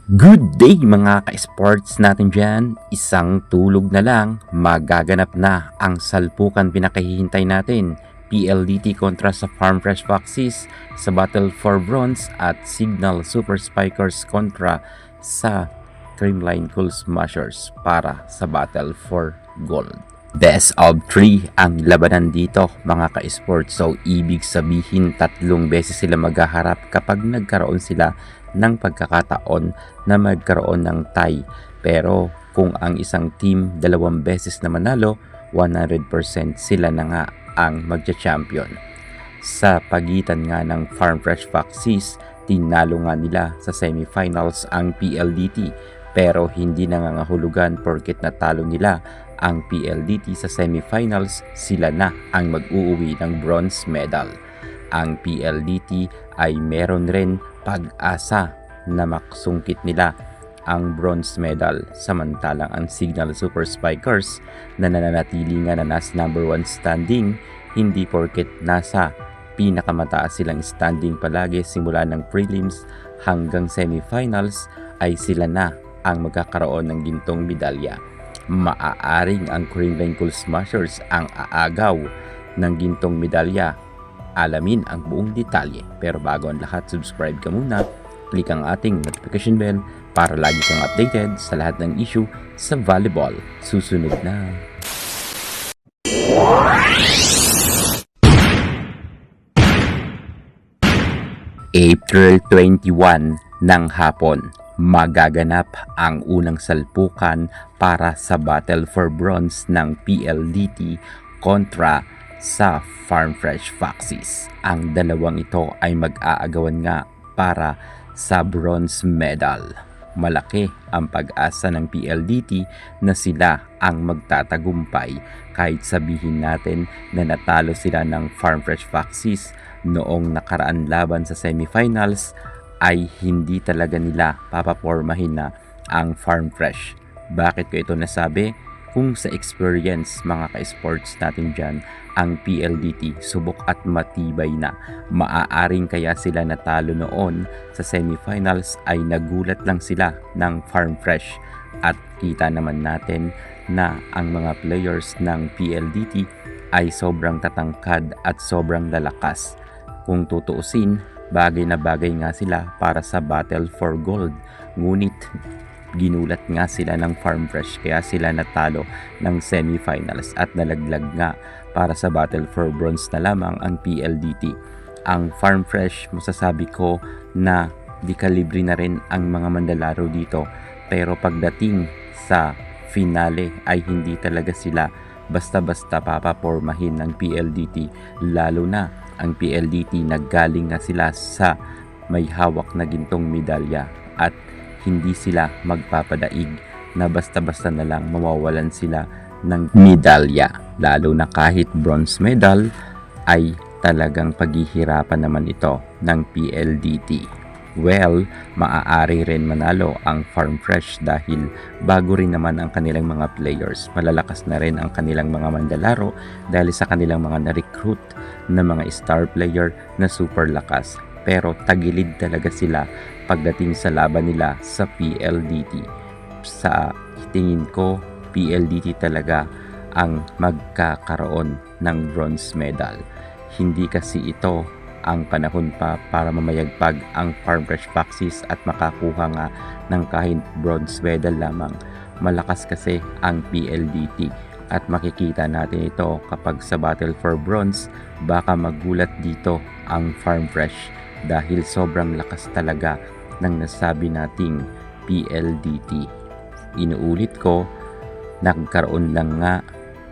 Good day mga ka-sports natin dyan. Isang tulog na lang, magaganap na ang salpukan pinakahihintay natin. PLDT kontra sa Farm Fresh Foxes sa Battle for Bronze at Signal Super Spikers kontra sa Creamline Cool Smashers para sa Battle for Gold. Best of 3 ang labanan dito mga ka-sports. So ibig sabihin 3 beses sila maghaharap kapag nagkaroon sila ng pagkakataon na magkaroon ng tie. Pero kung ang isang team 2 beses na manalo, 100% sila na nga ang magcha-champion. Sa pagitan nga ng Farm Fresh Foxes, tinalo nga nila sa semifinals ang PLDT, pero hindi nangangahulugan porket natalo nila ang PLDT sa semifinals, sila na ang mag-uuwi ng bronze medal. Ang PLDT ay meron rin pag-asa na maksungkit nila ang bronze medal, samantalang ang Signal Super Spikers na nananatili nga na nasa number 1 standing, hindi porket nasa pinakamataas silang standing palagi simula ng prelims hanggang semifinals ay sila na ang magkakaroon ng gintong medalya. Maaaring ang Creamline Cool Smashers ang aagaw ng gintong medalya. Alamin ang buong detalye. Pero bago ang lahat, subscribe ka muna, click ang ating notification bell para lagi kang updated sa lahat ng issue sa volleyball. Susunod na. April 21 ng hapon, magaganap ang unang salpukan para sa Battle for Bronze ng PLDT kontra sa Farm Fresh Foxes. Ang dalawang ito ay mag-aagawan nga para sa bronze medal. Malaki ang pag-asa ng PLDT na sila ang magtatagumpay kahit sabihin natin na natalo sila ng Farm Fresh Foxes noong nakaraan laban sa semifinals, ay hindi talaga nila papapormahin na ang Farm Fresh. Bakit ko ito nasabi? Kung sa experience mga ka-sports natin dyan, ang PLDT subok at matibay na. Maaaring kaya sila natalo noon sa semifinals ay nagulat lang sila ng Farm Fresh. At kita naman natin na ang mga players ng PLDT ay sobrang tatangkad at sobrang lalakas. Kung tutuusin, bagay na bagay nga sila para sa Battle for Gold. Ngunit ginulat nga sila ng Farm Fresh kaya sila natalo ng semifinals at nalaglag nga para sa Battle for Bronze na lamang ang PLDT. Ang Farm Fresh, masasabi ko na di kalibre na rin ang mga manlalaro dito, pero pagdating sa finale ay hindi talaga sila basta-basta papapormahin ng PLDT, lalo na ang PLDT naggaling nga sila sa may hawak na gintong medalya at hindi sila magpapadaig na basta-basta na lang mawawalan sila ng medalya, lalo na kahit bronze medal ay talagang paghihirapan naman ito ng PLDT. Well, maaari rin manalo ang Farm Fresh dahil bago rin naman ang kanilang mga players. Malalakas na rin ang kanilang mga mandalaro dahil sa kanilang mga na-recruit na mga star player na super lakas. Pero tagilid talaga sila pagdating sa laban nila sa PLDT. Sa tingin ko, PLDT talaga ang magkakaroon ng bronze medal. Hindi kasi ito ang panahon pa para mamayagpag ang Farm Fresh Foxes at makakuha nga ng kahit bronze medal lamang. Malakas kasi ang PLDT at makikita natin ito kapag sa Battle for Bronze. Baka magulat dito ang Farm Fresh dahil sobrang lakas talaga ng nasabi nating PLDT. Inuulit ko, nagkaroon lang nga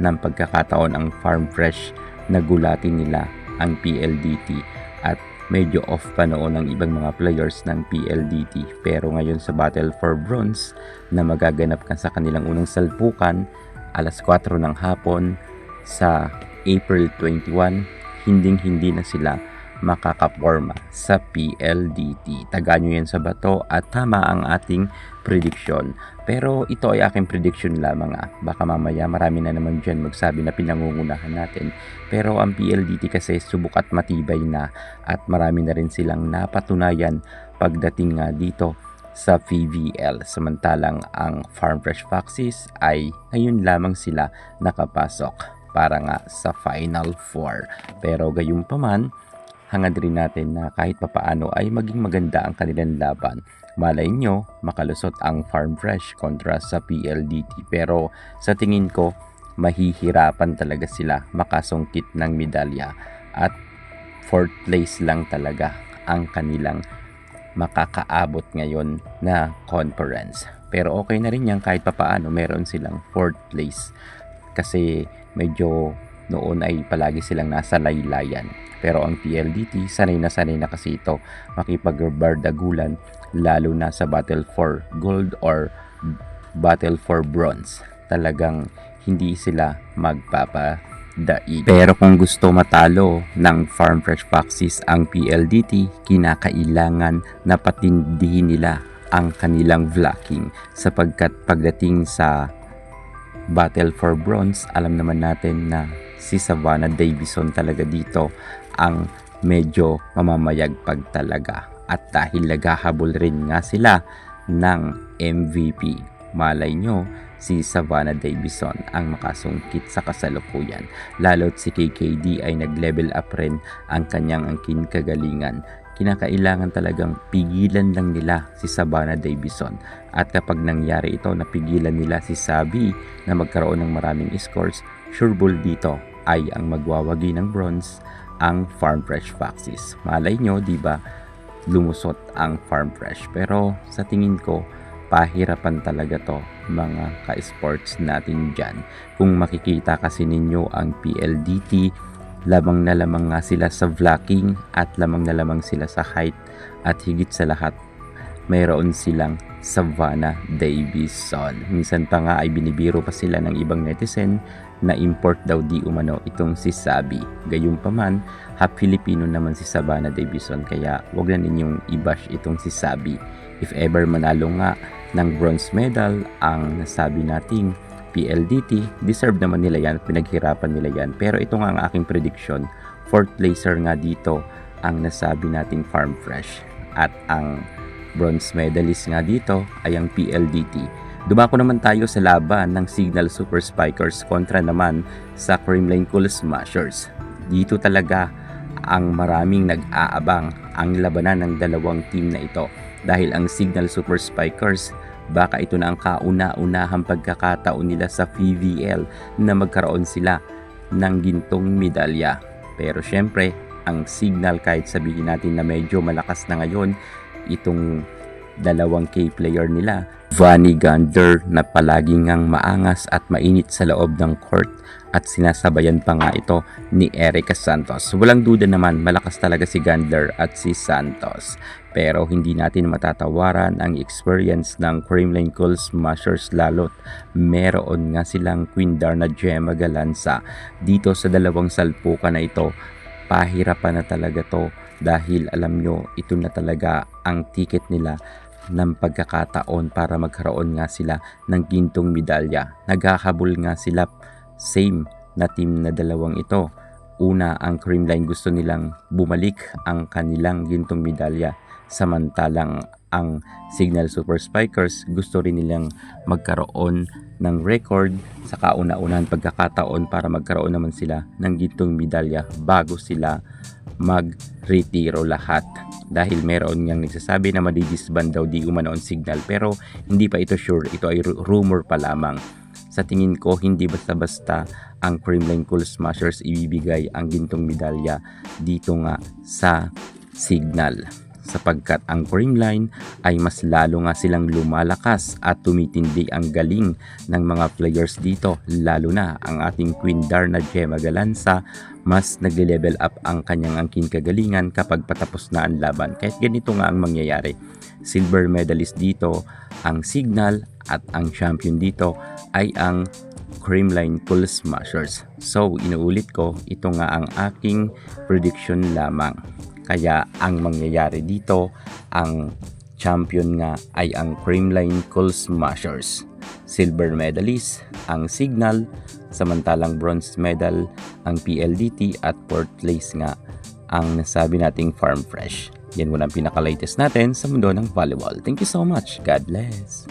ng pagkakataon ang Farm Fresh na gulatin nila ang PLDT at medyo off pa noon ang ibang mga players ng PLDT. Pero ngayon sa Battle for Bronze na magaganap ka sa kanilang unang salpukan alas 4 ng hapon sa April 21, hindi na sila makakaporma sa PLDT. Tagaan nyo yan sa bato at tama ang ating prediction. Pero ito ay aking prediction lamang. Baka mamaya marami na naman dyan magsabi na pinangungunahan natin. Pero ang PLDT kasi subok at matibay na at marami na rin silang napatunayan pagdating nga dito sa PVL. Samantalang ang Farm Fresh Foxes ay ngayon lamang sila nakapasok para nga sa Final Four. Pero gayunpaman, hangad rin natin na kahit papaano ay maging maganda ang kanilang laban. Malay nyo, makalusot ang Farm Fresh kontra sa PLDT. Pero sa tingin ko, mahihirapan talaga sila makasungkit ng medalya. At 4th place lang talaga ang kanilang makakaabot ngayon na conference. Pero okay na rin yan kahit papaano meron silang 4th place. Kasi medyo noon ay palagi silang nasa laylayan. Pero ang PLDT, sanay na kasi ito makipagbardagulan lalo na sa battle for gold or battle for bronze. Talagang hindi sila magpapadaig. Pero kung gusto matalo ng Farm Fresh Foxes ang PLDT, kinakailangan na patindihin nila ang kanilang vlocking sapagkat pagdating sa battle for bronze, alam naman natin na si Savannah Davison talaga dito ang medyo mamamayagpag talaga. At dahil naghahabol rin nga sila ng MVP, malay nyo si Savannah Davison ang makasungkit sa kasalukuyan. Lalo't si KKD ay nag-level up rin ang kanyang angkin kagalingan. Kinakailangan talagang pigilan lang nila si Savannah Davison. At kapag nangyari ito, napigilan nila si Sabi na magkaroon ng maraming scores, sure ball dito ay ang magwawagi ng bronze ang Farm Fresh Foxes. Malay nyo, di ba, lumusot ang Farm Fresh. Pero sa tingin ko, pahirapan talaga to mga ka-sports natin dyan. Kung makikita kasi ninyo ang PLDT, lamang na lamang nga sila sa vlocking at lamang na lamang sila sa height at higit sa lahat, mayroon silang Savannah Davison. Minsan pa nga ay binibiro pa sila ng ibang netizen na import daw di umano itong si Sabi. Gayunpaman, half Filipino naman si Savannah Davison kaya wag na ninyong i-bash itong si Sabi. If ever manalo nga ng bronze medal ang nasabi nating PLDT, deserve naman nila yan, pinaghirapan nila yan. Pero ito nga ang aking prediction, 4th placer nga dito ang nasabi nating Farm Fresh. At ang bronze medalist nga dito ay ang PLDT. Dumako naman tayo sa laban ng Signal Super Spikers kontra naman sa Creamline Cool Smashers. Dito talaga ang maraming nag-aabang ang labanan ng dalawang team na ito. Dahil ang Signal Super Spikers, baka ito na ang kauna-unahang pagkakataon nila sa PVL na magkaroon sila ng gintong medalya. Pero syempre, ang Signal kahit sabihin natin na medyo malakas na ngayon, itong dalawang key player nila, Vanny Gander na palaging ngang maangas at mainit sa loob ng court at sinasabayan pa nga ito ni Erica Santos. Walang duda naman malakas talaga si Gander at si Santos. Pero hindi natin matatawaran ang experience ng Creamline Cool Smashers lalo't meron nga silang Queen Darna Gemma Galanza. Dito sa dalawang salpukan na ito, pahirapan na talaga to dahil alam nyo ito na talaga ang ticket nila ng pagkakataon para magkaroon nga sila ng gintong medalya. Naghahabol nga sila same na team na dalawang ito. Una, ang Creamline gusto nilang bumalik ang kanilang gintong medalya. Samantalang ang Signal Super Spikers gusto rin nilang magkaroon ng record sa kauna-unahan pagkakataon para magkaroon naman sila ng gintong medalya bago sila mag-retiro lahat. Dahil meron ngang nagsasabi na madidisband daw di umano ang Signal pero hindi pa ito sure, ito ay rumor pa lamang. Sa tingin ko hindi basta-basta ang Creamline Cool Smashers ibibigay ang gintong medalya dito nga sa Signal sapagkat ang Creamline ay mas lalo nga silang lumalakas at tumitindi ang galing ng mga players dito, lalo na ang ating Queen Darna Gemma Galanza. Mas nagle-level up ang kanyang angkin kagalingan kapag patapos na ang laban. Kahit ganito nga ang mangyayari, silver medalist dito ang Signal at ang champion dito ay ang Creamline Cool Smashers. So inuulit ko, ito nga ang aking prediction lamang. Kaya ang mangyayari dito, ang champion nga ay ang Creamline Cool Smashers. Silver medalist ang Signal, samantalang bronze medal ang PLDT at 4th place nga ang nasabi nating Farm Fresh. Yan muna ang pinaka-latest natin sa mundo ng volleyball. Thank you so much. God bless.